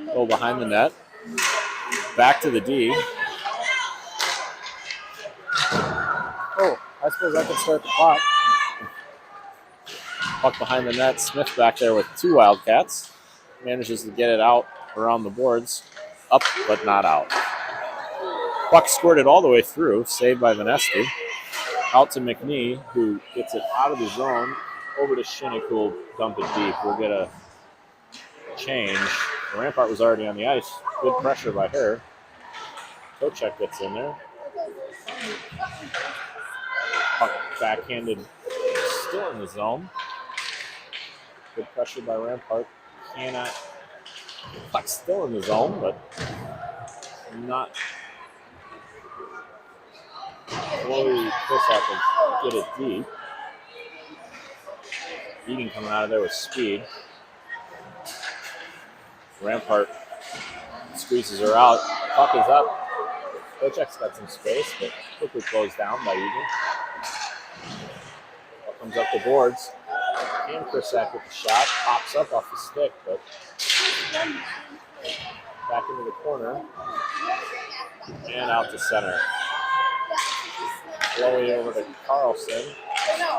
Go behind the net. Back to the D. Oh, I suppose I could start the clock. Puck behind the net. Smith back there with 2 Wildcats. Manages to get it out around the boards. Up, but not out. Puck squirted all the way through. Saved by Vanesti. Out to McNee, who gets it out of the zone. Over to Shinnick, who will dump it deep. We'll get a change. The Rampart was already on the ice. Good pressure by her. Kochek gets in there. Puck backhanded, still in the zone. Good pressure by Rampart. Cannot. Puck still in the zone, but not. Chloe Krisak will get it deep. Eagan coming out of there with speed. Rampart squeezes her out. Puck is up. Kochek's got some space, but quickly closed down by Eagan. Puck comes up the boards. And Krisak with the shot. Pops up off the stick, but back into the corner. And out to center. Chloe over to Carlson.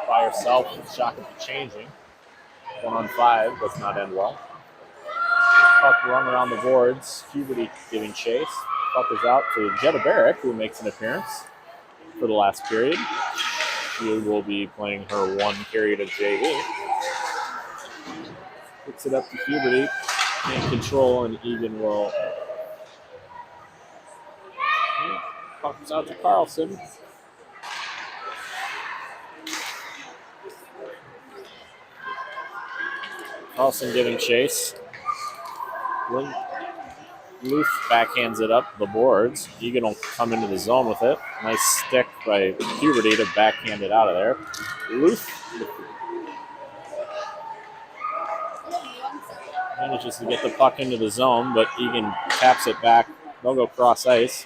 By herself, shot could be changing. 1-on-5 does not end well. Puck run around the boards. Puberty giving chase. Puck is out to Jetta Barrick, who makes an appearance for the last period. She will be playing her 1 period of JV. Picks it up to Puberty. Can't control, and Eagan will. Puck's out to Carlson. Carlson giving chase. Luth backhands it up the boards. Eagan will come into the zone with it. Nice stick by Puberty to backhand it out of there. Luth manages to get the puck into the zone, but Eagan taps it back. They'll go cross ice.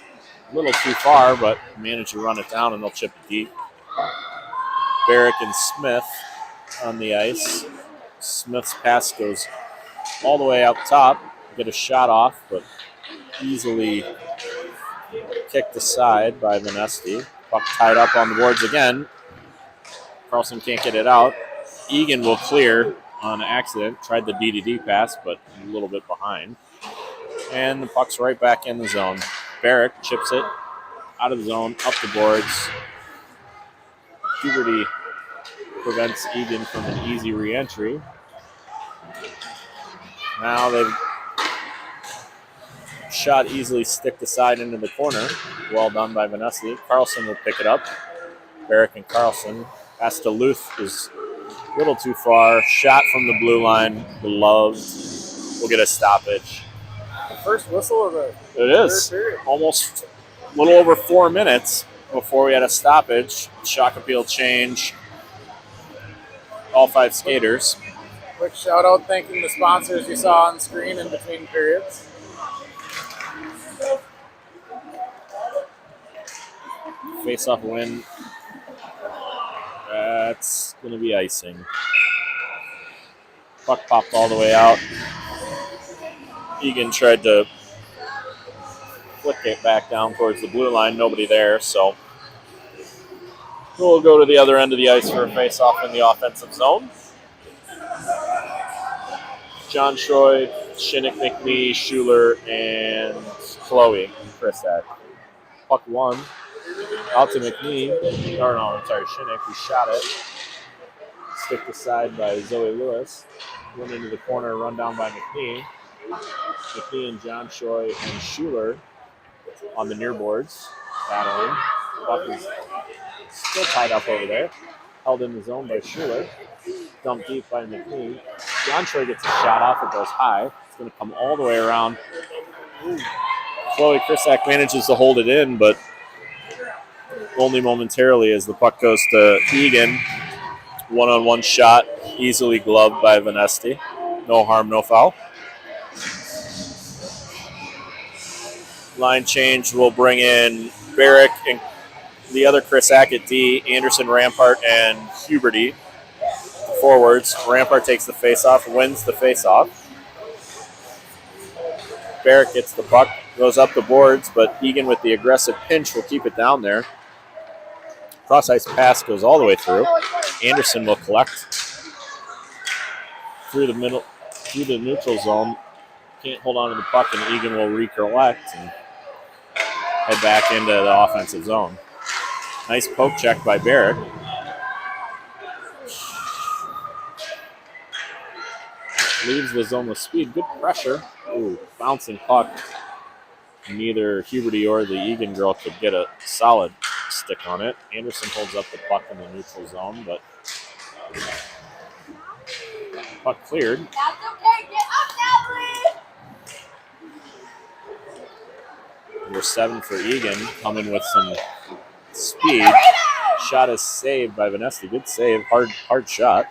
A little too far, but manage to run it down, and they'll chip it deep. Barrick and Smith on the ice. Smith's pass goes all the way up top. Get a shot off, but easily kicked aside by Vanesti. Puck tied up on the boards again. Carlson can't get it out. Eagan will clear on accident. Tried the DDD pass, but a little bit behind. And the puck's right back in the zone. Barrick chips it out of the zone, up the boards. Puberty prevents Eagan from an easy re-entry. Now they've shot easily sticked aside into the corner. Well done by Vanessa. Carlson will pick it up. Barrick and Carlson. Pass to Luth is a little too far. Shot from the blue line. Beloved. We'll get a stoppage. The first whistle of the It is. third period. Almost a little over 4 minutes before we had a stoppage. Shock appeal change. All 5 skaters. Quick shout out thanking the sponsors you saw on screen in between periods. Face-off win. That's going to be icing. Puck popped all the way out. Eagan tried to flick it back down towards the blue line. Nobody there, so we'll go to the other end of the ice for a face-off in the offensive zone. John Troy, Shinnick, McNee, Schuler, and Chloe Krisak. Puck one. Out to McNee. Or no, I'm sorry, Shinnick, who shot it. Sticked aside by Zoe Lewis. Went into the corner, run down by McNee. McNee and John Troy and Schuler on the near boards. Battling. Puck is still tied up over there. Held in the zone by Schuler. Dumped deep by McNee. John Troy gets a shot off. It goes high. It's going to come all the way around. Chloe Krisak manages to hold it in, but only momentarily as the puck goes to Eagan. One-on-one shot, easily gloved by Vanesti. No harm, no foul. Line change will bring in Barrick and the other Krisak at D, Anderson, Rampart, and Huberty. Forwards. Rampart takes the face-off, wins the face-off. Barrick gets the puck, goes up the boards, but Eagan with the aggressive pinch will keep it down there. Cross-ice pass goes all the way through. Anderson will collect through the middle, through the neutral zone. Can't hold on to the puck, and Eagan will recollect and head back into the offensive zone. Nice poke check by Barrick. Leaves the zone with speed. Good pressure. Ooh, bouncing puck. Neither Huberty or the Eagan girl could get a solid stick on it. Anderson holds up the puck in the neutral zone, but puck cleared. That's okay. Get up now, please. Number 7 for Eagan, coming with some speed. Shot is saved by Vanesti. Good save. Hard shot.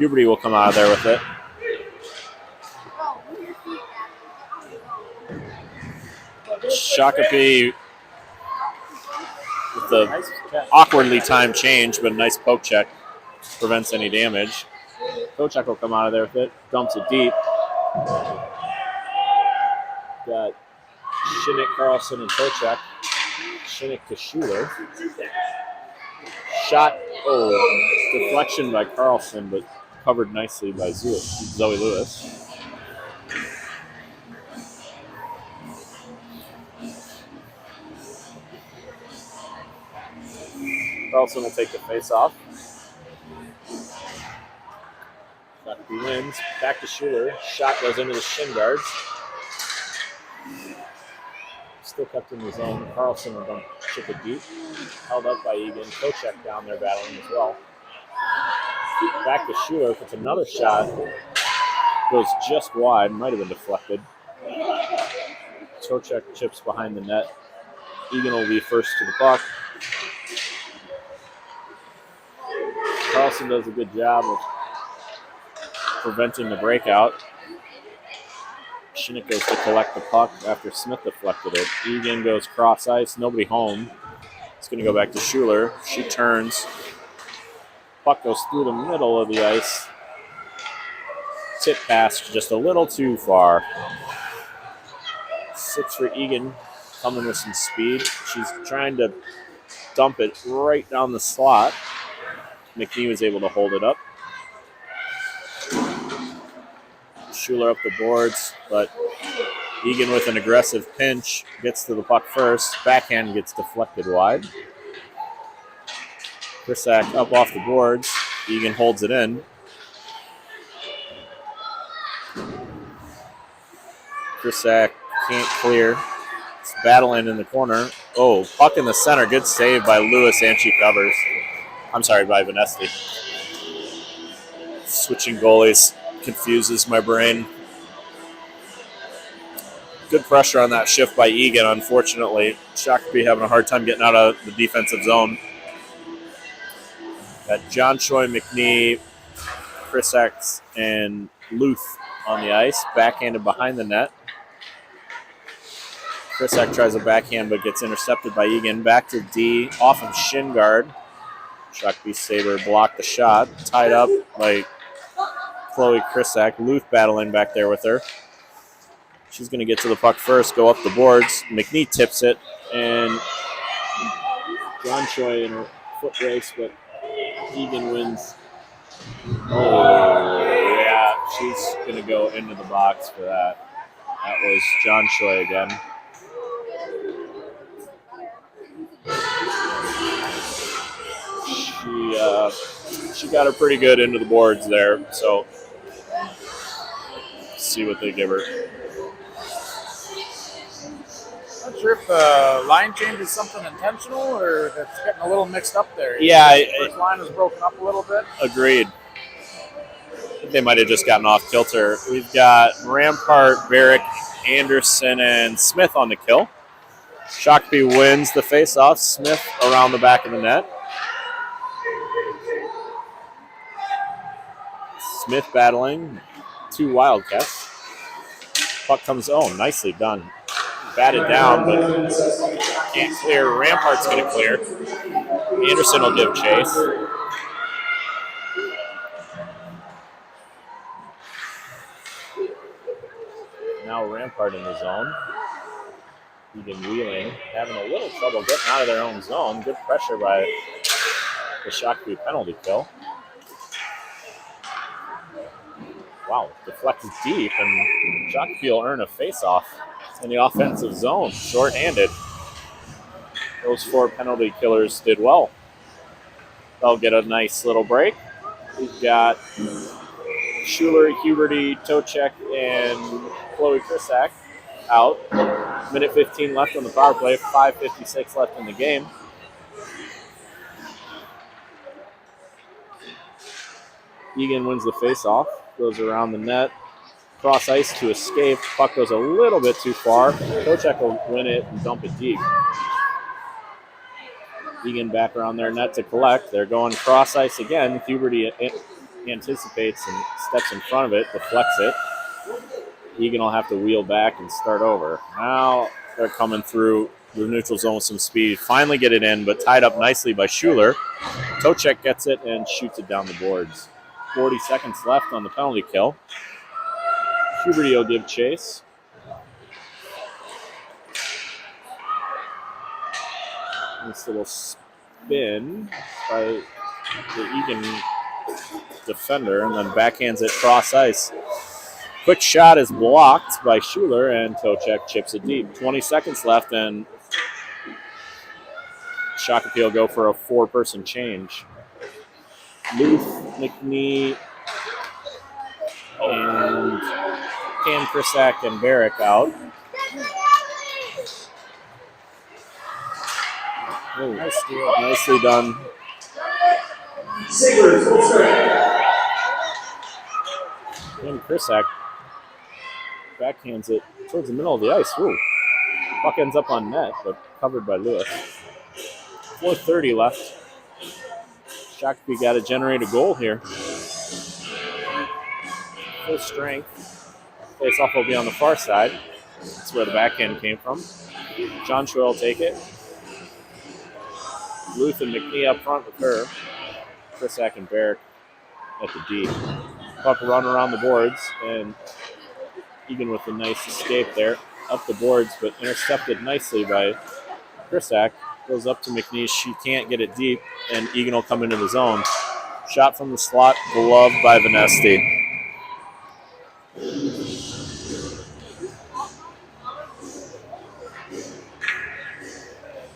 Huberty will come out of there with it. Shakopee with the awkwardly timed change, but a nice poke check prevents any damage. Kochek will come out of there with it, dumps it deep. Got Shinnick, Carlson, and Kochek. Shinnick to Schuler. Shot, deflection by Carlson, but covered nicely by Zoe Lewis. Carlson will take the face-off. Shakopee wins. Back to Schuler. Shot goes into the shin guards. Still kept in the zone. Carlson will chip it deep. Held up by Eagan. Kochek down there battling as well. Back to Schuler. Puts another shot. Goes just wide. Might have been deflected. Kochek chips behind the net. Eagan will be first to the puck. Carlson does a good job of preventing the breakout. Shinnick goes to collect the puck after Smith deflected it. Eagan goes cross ice, nobody home. It's going to go back to Schuler. She turns. Puck goes through the middle of the ice. Tip pass just a little too far. 6 for Eagan, coming with some speed. She's trying to dump it right down the slot. McNee was able to hold it up. Schuler up the boards, but Eagan with an aggressive pinch gets to the puck first. Backhand gets deflected wide. Krisak up off the boards. Eagan holds it in. Krisak can't clear. It's battling in the corner. Oh, puck in the center. Good save by Lewis, and she covers. I'm sorry, by Vanesti. Switching goalies confuses my brain. Good pressure on that shift by Eagan, unfortunately. Shakopee having a hard time getting out of the defensive zone. Got John Choi, McNee, Chris X, and Luth on the ice. Backhanded behind the net. Chris X tries a backhand but gets intercepted by Eagan. Back to D, off of shin guard. Shakopee Saber blocked the shot. Tied up by Chloe Krisak. Luth battling back there with her. She's going to get to the puck first, go up the boards. McNee tips it, and John Choi in a foot race, but Eagan wins. Oh, yeah. Who's going to go into the box for that? That was John Choi again. She got her pretty good into the boards there, so let's see what they give her. Not sure if the line change is something intentional or if it's getting a little mixed up there. Yeah, The first line is broken up a little bit. Agreed. I think they might have just gotten off kilter. We've got Rampart, Barrick, Anderson, and Smith on the kill. Shakopee wins the faceoff. Smith around the back of the net. Smith battling 2 Wildcats. Puck comes, nicely done. Batted down, but can't clear. Rampart's going to clear. Anderson will give chase. Now Rampart in the zone. Eagan wheeling, having a little trouble getting out of their own zone. Good pressure by the Shakopee penalty kill. Wow, deflected deep, and Shakopee will earn a face-off in the offensive zone, short-handed. Those 4 penalty killers did well. They'll get a nice little break. We've got Schuler, Huberty, Tocek, and Chloe Krisak out. Minute 15 left on the power play, 5:56 left in the game. Eagan wins the face-off, goes around the net, cross ice to escape. Puck goes a little bit too far. Tocek will win it and dump it deep. Eagan back around their net to collect. They're going cross ice again. Huberty anticipates and steps in front of it, deflects it. Eagan will have to wheel back and start over. Now they're coming through the neutral zone with some speed. Finally get it in, but tied up nicely by Schuler. Tocek gets it and shoots it down the boards. 40 seconds left on the penalty kill. Huberty will give chase. Nice little spin by the Eagan defender, and then backhands it cross ice. Quick shot is blocked by Schuler, and Tocek chips it deep. 20 seconds left, and Shakopee will go for a 4-person change. Luth, McNee, and Cam Krisak and Barrick out. Ooh, nice steal. Nicely done. Sabers, full strike. And Krisak backhands it towards the middle of the ice. Ooh. Puck ends up on net, but covered by Lewis. 4:30 left. Shakopee got to generate a goal here. Full strength. Face-off will be on the far side. That's where the backhand came from. John Choi will take it. Luth and McNee up front with her. Krisak and Barrick at the D. Puck run around the boards, and Eagan with a nice escape there. Up the boards, but intercepted nicely by Krisak. Goes up to McNee. She can't get it deep, and Eagan will come into the zone. Shot from the slot, gloved by Vanesti.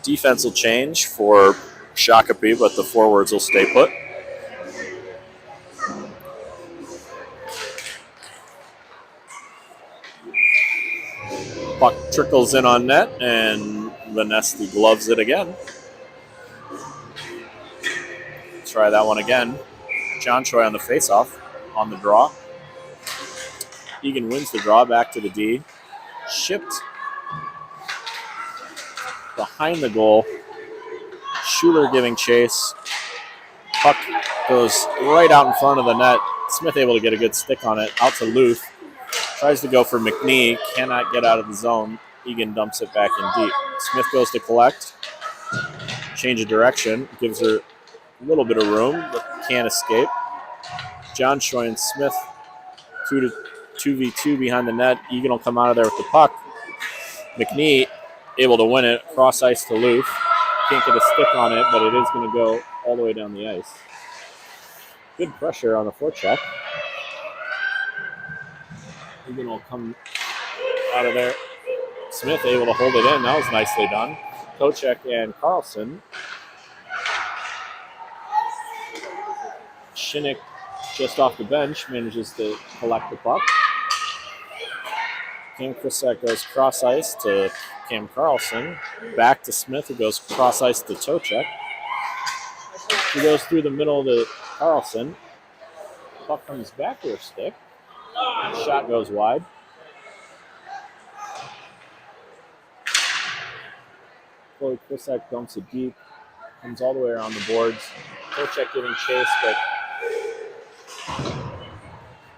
Defense will change for Shakopee, but the forwards will stay put. Puck trickles in on net, and Vanesti gloves it again. Try that one again. John Choi on the faceoff, on the draw. Eagan wins the draw, back to the D. Shipped behind the goal. Schuler giving chase. Puck goes right out in front of the net. Smith able to get a good stick on it. Out to Luth. Tries to go for McNee. Cannot get out of the zone. Eagan dumps it back in deep. Smith goes to collect. Change of direction. Gives her a little bit of room, but can't escape. John Choi and Smith 2v2 behind the net. Eagan will come out of there with the puck. McNee able to win it. Cross ice to Luth. Can't get a stick on it, but it is going to go all the way down the ice. Good pressure on the forecheck. Eagan will come out of there. Smith able to hold it in. That was nicely done. Kochek and Carlson. Shinnick just off the bench manages to collect the puck. Cam Krisak goes cross ice to Cam Carlson. Back to Smith, who goes cross ice to Tochek. He goes through the middle to Carlson. Puck comes back to her stick. Shot goes wide. Chloe Krisak dumps it deep. Comes all the way around the boards. Tochek getting chased, but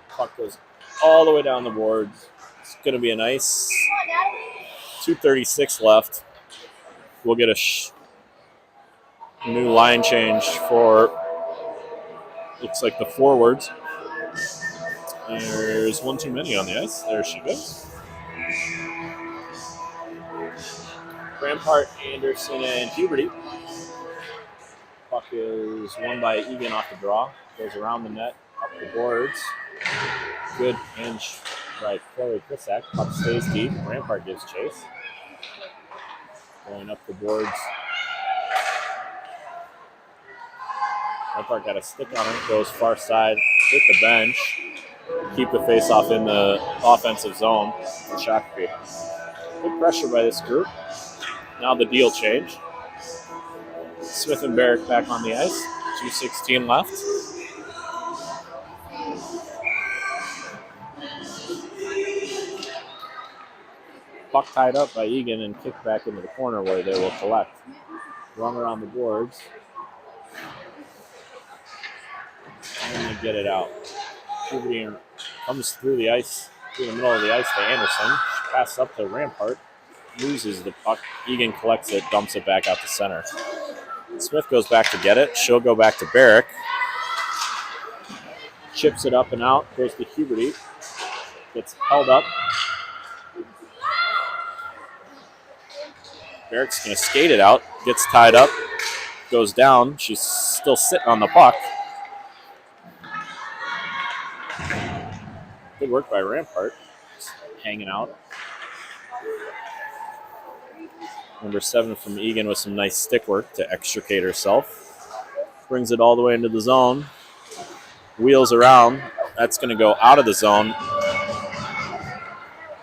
puck goes all the way down the boards. It's going to be a nice 2:36 left. We'll get a new line change for, looks like the forwards. There's one too many on the ice. There she goes. Rampart, Anderson, and Huberty. Puck is won by Eagan off the draw. Goes around the net, up the boards. Good hinge by Chloe Krisak. Puck stays deep. Rampart gives chase. Going up the boards. Rampart got a stick on it. Goes far side. Hit the bench. Keep the face-off in the offensive zone for Shakopee. Good pressure by this group. Now the deal change. Smith and Barrick back on the ice. 2:16 left. Puck tied up by Eagan and kicked back into the corner where they will collect. Run around the boards. And they get it out. Huberty comes through the ice, through the middle of the ice to Anderson. She passes up to Rampart. Loses the puck. Eagan collects it, dumps it back out to center. Smith goes back to get it. She'll go back to Barrick. Chips it up and out. Goes to Huberty. Gets held up. Barrick's going to skate it out. Gets tied up. Goes down. She's still sitting on the puck. Good work by Rampart. Just hanging out. Number 7 from Eagan with some nice stick work to extricate herself. Brings it all the way into the zone. Wheels around. That's going to go out of the zone.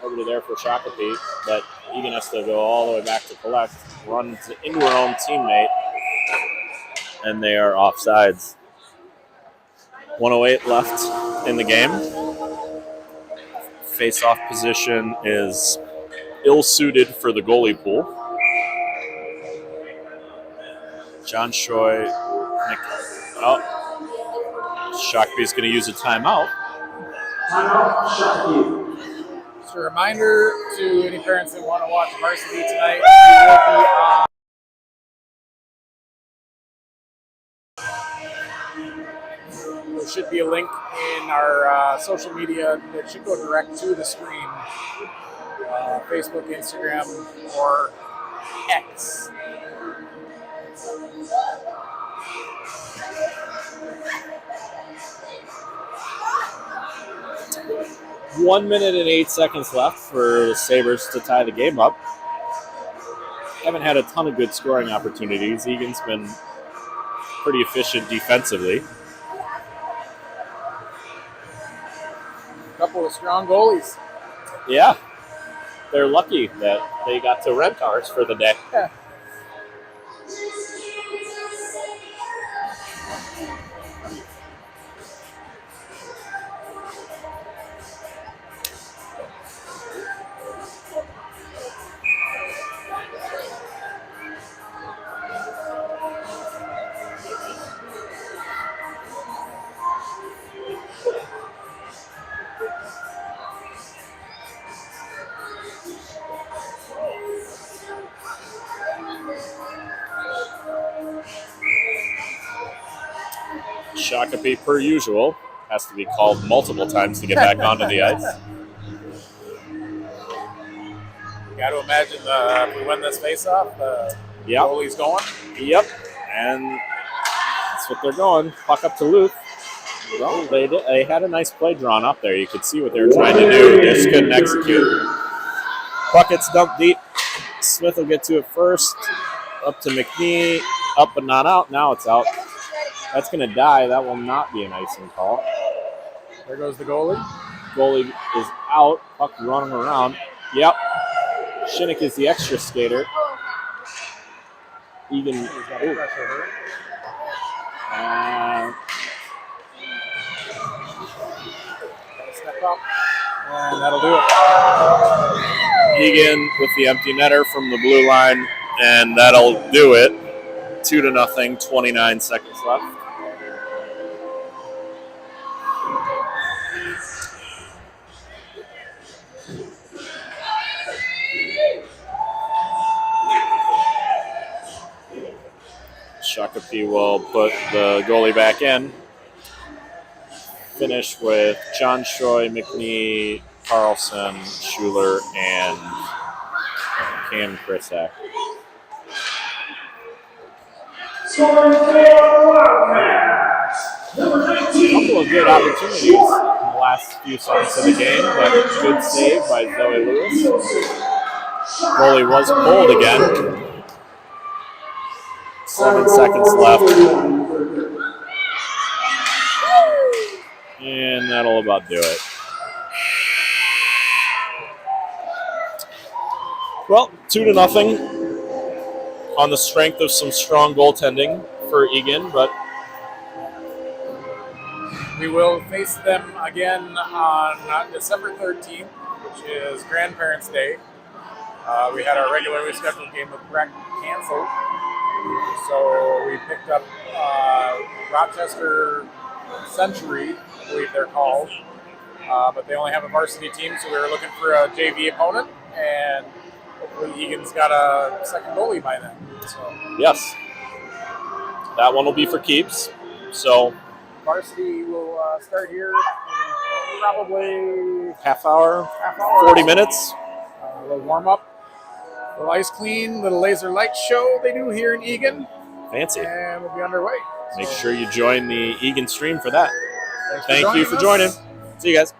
Over to there for Shakopee. But Eagan has to go all the way back to collect. Runs into her own teammate. And they are offsides. 1:08 left in the game. Face-off position is ill-suited for the goalie pool. John Shoy, Shakopee's going to use a timeout. Just a reminder to any parents that want to watch varsity tonight, we will be on. There should be a link in our social media that should go direct to the screen. Facebook, Instagram, or X. One minute and 8 seconds left for the Sabers to tie the game up. Haven't had a ton of good scoring opportunities. Eagan's been pretty efficient defensively. A couple of strong goalies. Yeah. They're lucky that they got to rent ours for the day. Yeah. Shakopee, per usual, has to be called multiple times to get back onto the ice. Got to imagine if we win this face-off, Yep. goalie's going. Yep. And that's what they're going. Puck up to Luke. Well, they had a nice play drawn up there. You could see what they were trying to do. They just couldn't execute. Buckets dumped deep. Smith will get to it first. Up to McNee. Up but not out. Now it's out. That's going to die. That will not be an icing call. There goes the goalie. Goalie is out. Puck running around. Yep. Shinnick is the extra skater. Eagan. He's got a pressure here. Step up, and that'll do it. Eagan with the empty netter from the blue line, and that'll do it. 2-0, 29 seconds left. Shakopee will put the goalie back in. Finish with John Shoy, McNee, Carlson, Schuler, and Cam Krisak. A couple of good opportunities in the last few seconds of the game, but good save by Zoe Lewis. Goalie was pulled again. 7 seconds left. And that'll about do it. Well, 2-0 on the strength of some strong goaltending for Eagan, but we will face them again on December 13th, which is Grandparents' Day. We had our regularly scheduled game with Breck canceled, so we picked up Rochester Century, I believe they're called, but they only have a varsity team, so we were looking for a JV opponent, and hopefully Eagan's got a second goalie by then. So yes, that one will be for keeps. So varsity will start here in probably half hour 40 minutes. A little warm up, a little ice clean, little laser light show they do here in Eagan. Fancy. And we'll be underway. Make sure you join the Eagan stream for that. Thanks Thank you for joining. See you guys.